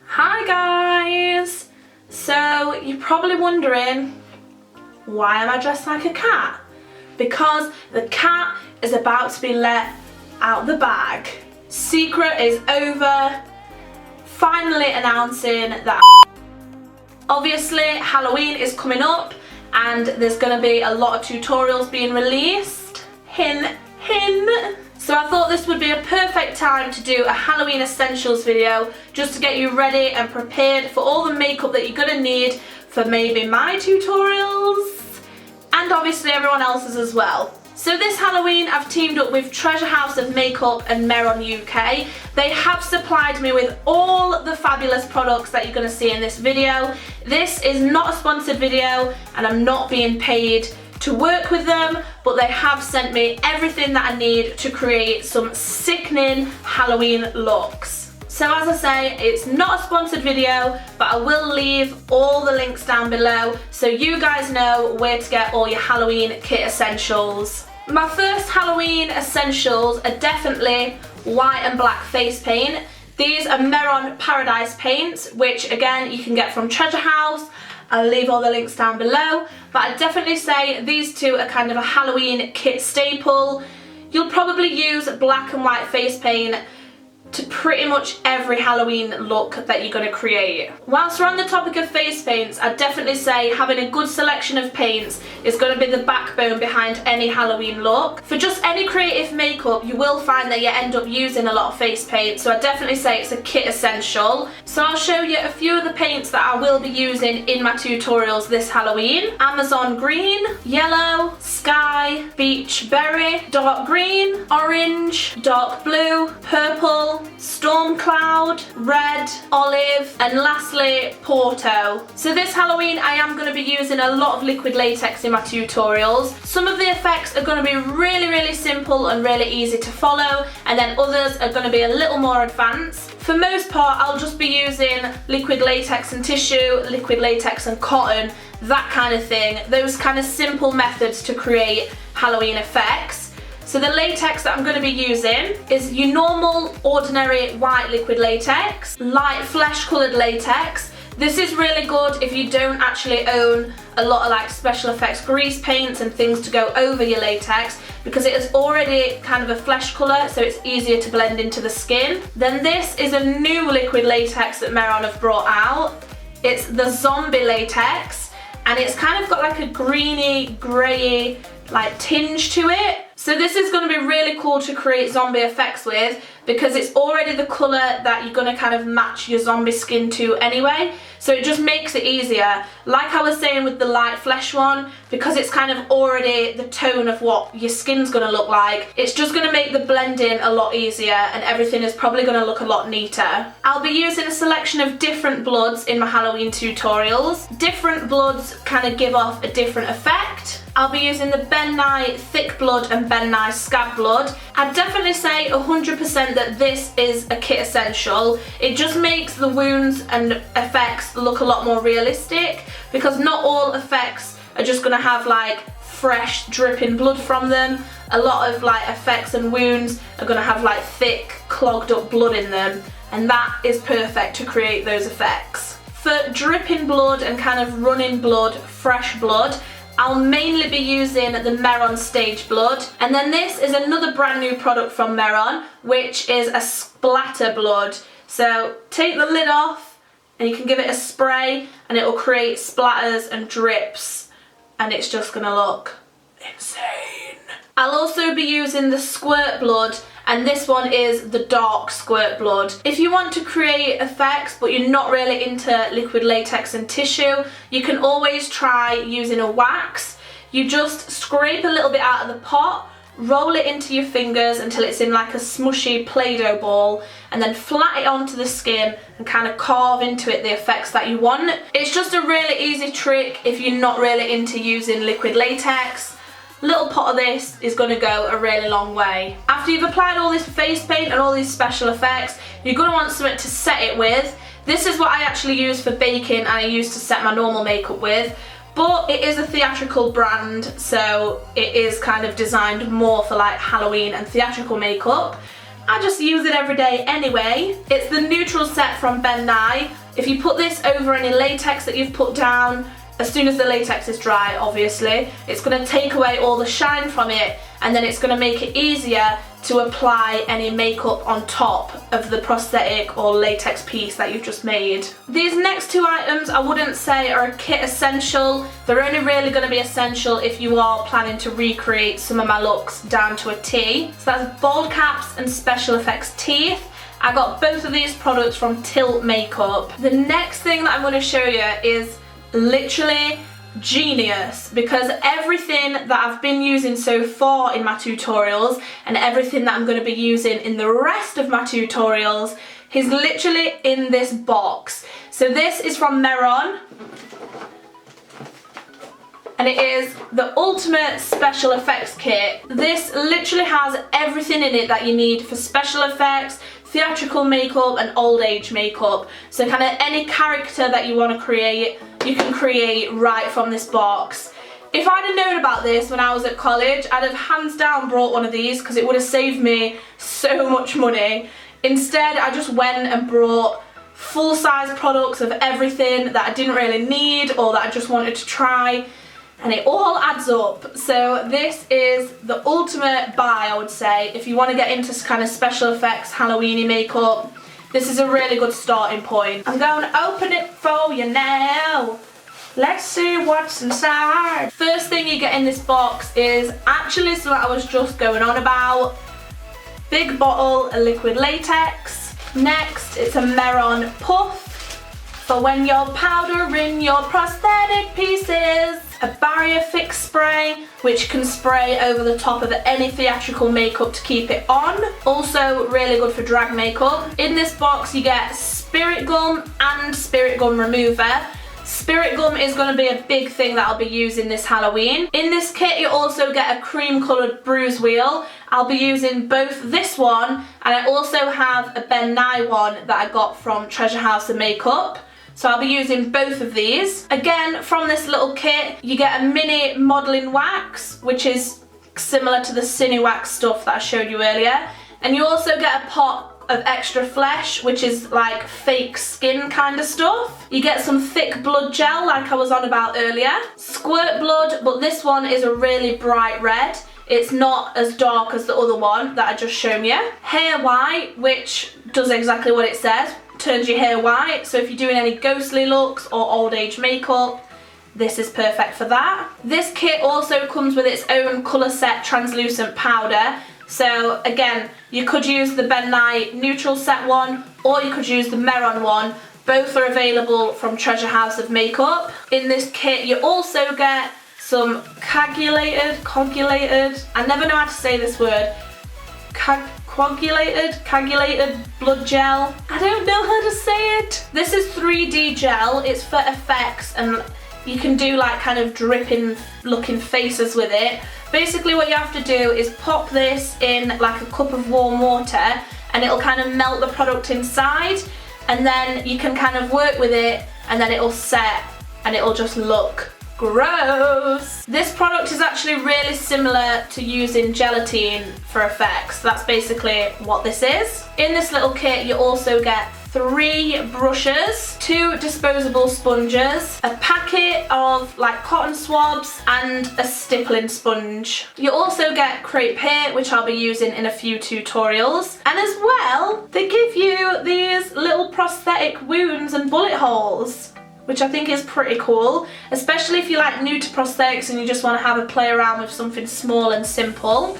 Hi guys! So you're probably wondering, why am I dressed like a cat? Because the cat is about to be let out the bag. Secret is over. Finally announcing that obviously Halloween is coming up and there's going to be a lot of tutorials being released. Hint, hint. So I thought this would be a perfect time to do a Halloween essentials video just to get you ready and prepared for all the makeup that you're going to need for maybe my tutorials and obviously everyone else's as well. So this Halloween I've teamed up with Treasure House of Makeup and Meron UK. They have supplied me with all the fabulous products that you're going to see in this video. This is not a sponsored video and I'm not being paid to work with them, but they have sent me everything that I need to create some sickening Halloween looks. So as I say, it's not a sponsored video, but I will leave all the links down below so you guys know where to get all your Halloween kit essentials. My first Halloween essentials are definitely white and black face paint. These are Meron Paradise paints, which again you can get from Treasure House. I'll leave all the links down below, but I'd definitely say these two are kind of a Halloween kit staple. You'll probably use black and white face paint to pretty much every Halloween look that you're going to create. Whilst we're on the topic of face paints, I'd definitely say having a good selection of paints is going to be the backbone behind any Halloween look. For just any creative makeup, you will find that you end up using a lot of face paint, so I'd definitely say it's a kit essential. So I'll show you a few of the paints that I will be using in my tutorials this Halloween. Amazon green, yellow, sky, beach berry, dark green, orange, dark blue, purple, storm cloud, red, olive, and lastly Porto. So this Halloween I am going to be using a lot of liquid latex in my tutorials. Some of the effects are going to be really simple and really easy to follow, and then others are going to be a little more advanced. For most part I'll just be using liquid latex and tissue, liquid latex and cotton, that kind of thing. Those kind of simple methods to create Halloween effects. So the latex that I'm going to be using is your normal, ordinary white liquid latex, light flesh coloured latex. This is really good if you don't actually own a lot of like special effects grease paints and things to go over your latex, because it is already kind of a flesh colour, so it's easier to blend into the skin. Then this is a new liquid latex that Meron have brought out. It's the zombie latex, and it's kind of got like a greeny, greyy like tinge to it. So this is going to be really cool to create zombie effects with, because it's already the colour that you're going to kind of match your zombie skin to anyway. So it just makes it easier. Like I was saying with the light flesh one, because it's kind of already the tone of what your skin's going to look like, it's just going to make the blending a lot easier and everything is probably going to look a lot neater. I'll be using a selection of different bloods in my Halloween tutorials. Different bloods kind of give off a different effect. I'll be using the Ben Nye Thick Blood and Ben Nye Scab Blood. I'd definitely say 100% that this is a kit essential. It just makes the wounds and effects look a lot more realistic, because not all effects are just going to have like fresh dripping blood from them. A lot of like effects and wounds are going to have like thick clogged up blood in them, and that is perfect to create those effects. For dripping blood and kind of running blood, fresh blood, I'll mainly be using the Meron Stage Blood. And then this is another brand new product from Meron, which is a splatter blood. So take the lid off and you can give it a spray and it will create splatters and drips, and it's just gonna look insane. I'll also be using the Squirt Blood, and this one is the dark squirt blood. If you want to create effects but you're not really into liquid latex and tissue, you can always try using a wax. You just scrape a little bit out of the pot, roll it into your fingers until it's in like a smushy Play-Doh ball, and then flat it onto the skin and kind of carve into it the effects that you want. It's just a really easy trick if you're not really into using liquid latex. Little pot of this is going to go a really long way. After you've applied all this face paint and all these special effects, you're going to want something to set it with. This is what I actually use for baking and I use to set my normal makeup with, but it is a theatrical brand, so it is kind of designed more for like Halloween and theatrical makeup. I just use it every day anyway. It's the neutral set from Ben Nye. If you put this over any latex that you've put down, as soon as the latex is dry, obviously, it's going to take away all the shine from it, and then it's going to make it easier to apply any makeup on top of the prosthetic or latex piece that you've just made. These next two items I wouldn't say are a kit essential. They're only really going to be essential if you are planning to recreate some of my looks down to a T. So that's bald caps and special effects teeth. I got both of these products from Tilt Makeup. The next thing that I'm going to show you is literally genius, because everything that I've been using so far in my tutorials and everything that I'm going to be using in the rest of my tutorials is literally in this box. So this is from Meron, and it is the ultimate special effects kit. This literally has everything in it that you need for special effects, theatrical makeup and old age makeup. So kind of any character that you want to create, you can create right from this box. If I'd have known about this when I was at college, I'd have hands down brought one of these because it would have saved me so much money. Instead, I just went and brought full-size products of everything that I didn't really need or that I just wanted to try, and it all adds up. So this is the ultimate buy, I would say, if you want to get into kind of special effects, Halloween-y makeup. This is a really good starting point. I'm going to open it for you now. Let's see what's inside. First thing you get in this box is actually something I was just going on about. Big bottle of liquid latex. Next, it's a Meron puff for when you're powdering your prosthetic pieces. A barrier fix spray, which can spray over the top of any theatrical makeup to keep it on. Also really good for drag makeup. In this box you get spirit gum and spirit gum remover. Spirit gum is going to be a big thing that I'll be using this Halloween. In this kit you also get a cream coloured bruise wheel. I'll be using both this one, and I also have a Ben Nye one that I got from Treasure House of Makeup. So I'll be using both of these. Again, from this little kit, you get a mini modelling wax, which is similar to the Cine Wax stuff that I showed you earlier. And you also get a pot of extra flesh, which is like fake skin kind of stuff. You get some thick blood gel like I was on about earlier. Squirt blood, but this one is a really bright red. It's not as dark as the other one that I just shown you. Hair white, which does exactly what it says. Turns your hair white, so if you're doing any ghostly looks or old age makeup, this is perfect for that. This kit also comes with its own colour set translucent powder. So again, you could use the Ben Nye neutral set one, or you could use the Meron one. Both are available from Treasure House of Makeup. In this kit you also get some coagulated, I never know how to say this word, coagulated blood gel. I don't know how to say it. This is 3D gel. It's for effects, and you can do like kind of dripping looking faces with it. Basically what you have to do is pop this in like a cup of warm water, and it'll kind of melt the product inside, and then you can kind of work with it, and then it'll set and it'll just look gross. This product is actually really similar to using gelatine for effects. That's basically what this is. In this little kit you also get 3 brushes, 2 disposable sponges, a packet of like cotton swabs, and a stippling sponge. You also get crepe paint, which I'll be using in a few tutorials, and as well they give you these little prosthetic wounds and bullet holes, which I think is pretty cool, especially if you're like new to prosthetics and you just want to have a play around with something small and simple.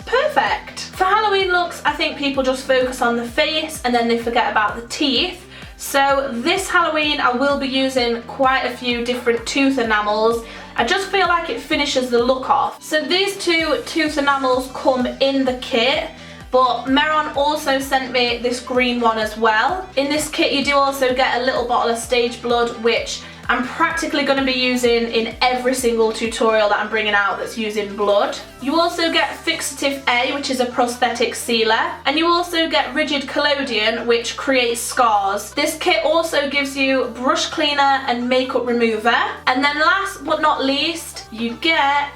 Perfect! For Halloween looks, I think people just focus on the face and then they forget about the teeth. So this Halloween I will be using quite a few different tooth enamels. I just feel like it finishes the look off. So these 2 tooth enamels come in the kit, but Meron also sent me this green one as well. In this kit you do also get a little bottle of stage blood, which I'm practically going to be using in every single tutorial that I'm bringing out that's using blood. You also get Fixative A, which is a prosthetic sealer, and you also get Rigid Collodion, which creates scars. This kit also gives you brush cleaner and makeup remover. And then last but not least, you get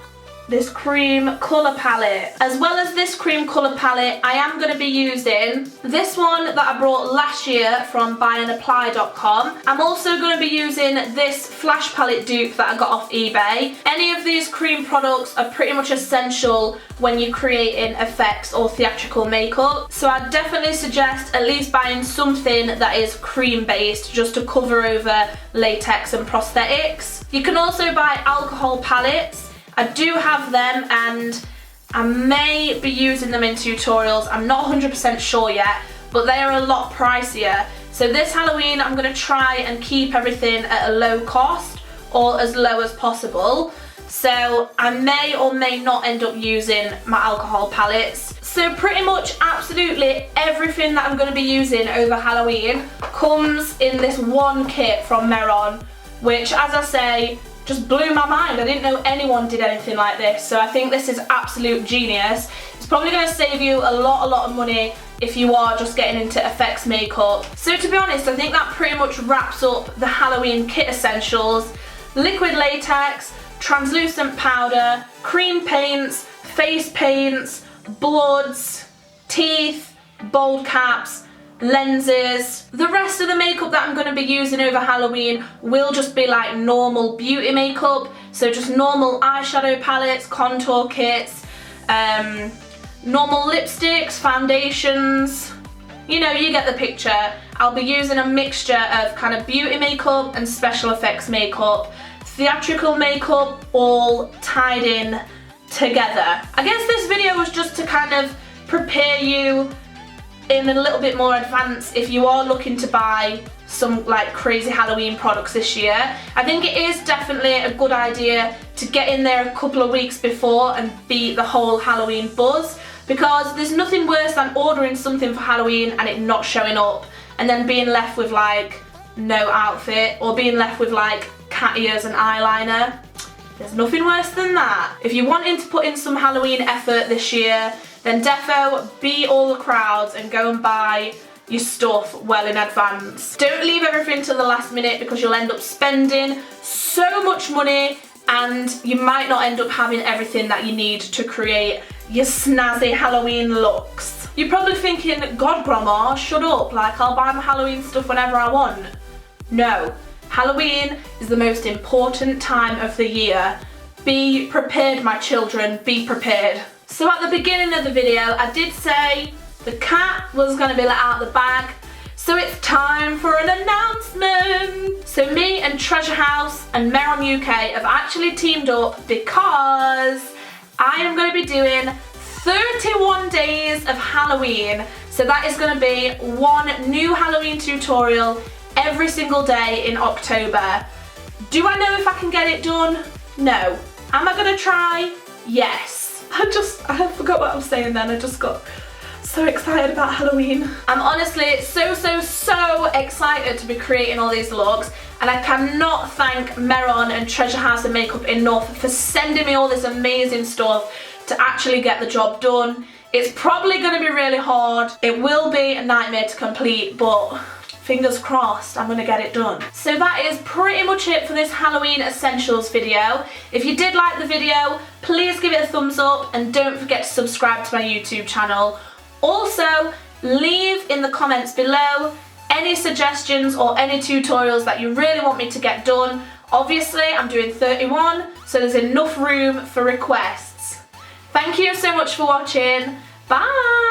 this cream colour palette. As well as this cream colour palette, I am going to be using this one that I brought last year from buyhandapply.com. I'm also going to be using this flash palette dupe that I got off eBay. Any of these cream products are pretty much essential when you're creating effects or theatrical makeup. So I'd definitely suggest at least buying something that is cream based just to cover over latex and prosthetics. You can also buy alcohol palettes. I do have them and I may be using them in tutorials. I'm not 100% sure yet, but they are a lot pricier. So this Halloween I'm going to try and keep everything at a low cost or as low as possible. So I may or may not end up using my alcohol palettes. So pretty much absolutely everything that I'm going to be using over Halloween comes in this one kit from Meron, which, as I say, just blew my mind. I didn't know anyone did anything like this, so I think this is absolute genius. It's probably going to save you a lot of money if you are just getting into effects makeup. So to be honest, I think that pretty much wraps up the Halloween kit essentials. Liquid latex, translucent powder, cream paints, face paints, bloods, teeth, bold caps, lenses. The rest of the makeup that I'm going to be using over Halloween will just be like normal beauty makeup, so just normal eyeshadow palettes, contour kits, normal lipsticks, foundations, you know, you get the picture. I'll be using a mixture of kind of beauty makeup and special effects makeup, theatrical makeup, all tied in together. I guess this video was just to kind of prepare you in a little bit more advance if you are looking to buy some like crazy Halloween products this year. I think it is definitely a good idea to get in there a couple of weeks before and beat the whole Halloween buzz, because there's nothing worse than ordering something for Halloween and it not showing up and then being left with like no outfit or being left with like cat ears and eyeliner. There's nothing worse than that. If you're wanting to put in some Halloween effort this year, then defo beat all the crowds and go and buy your stuff well in advance. Don't leave everything till the last minute, because you'll end up spending so much money and you might not end up having everything that you need to create your snazzy Halloween looks. You're probably thinking, God grandma, shut up, like I'll buy my Halloween stuff whenever I want. No, Halloween is the most important time of the year. Be prepared, my children, be prepared. So at the beginning of the video, I did say the cat was going to be let out of the bag, so it's time for an announcement. So me and Treasure House and Meron UK have actually teamed up because I am going to be doing 31 days of Halloween. So that is going to be one new Halloween tutorial every single day in October. Do I know if I can get it done? No. Am I going to try? Yes. I forgot what I was saying then. I just got so excited about Halloween. I'm honestly so excited to be creating all these looks, and I cannot thank Meron and Treasure House and Makeup enough for sending me all this amazing stuff to actually get the job done. It's probably going to be really hard. It will be a nightmare to complete, but fingers crossed, I'm gonna get it done. So that is pretty much it for this Halloween essentials video. If you did like the video, please give it a thumbs up and don't forget to subscribe to my YouTube channel. Also, leave in the comments below any suggestions or any tutorials that you really want me to get done. Obviously, I'm doing 31, so there's enough room for requests. Thank you so much for watching. Bye!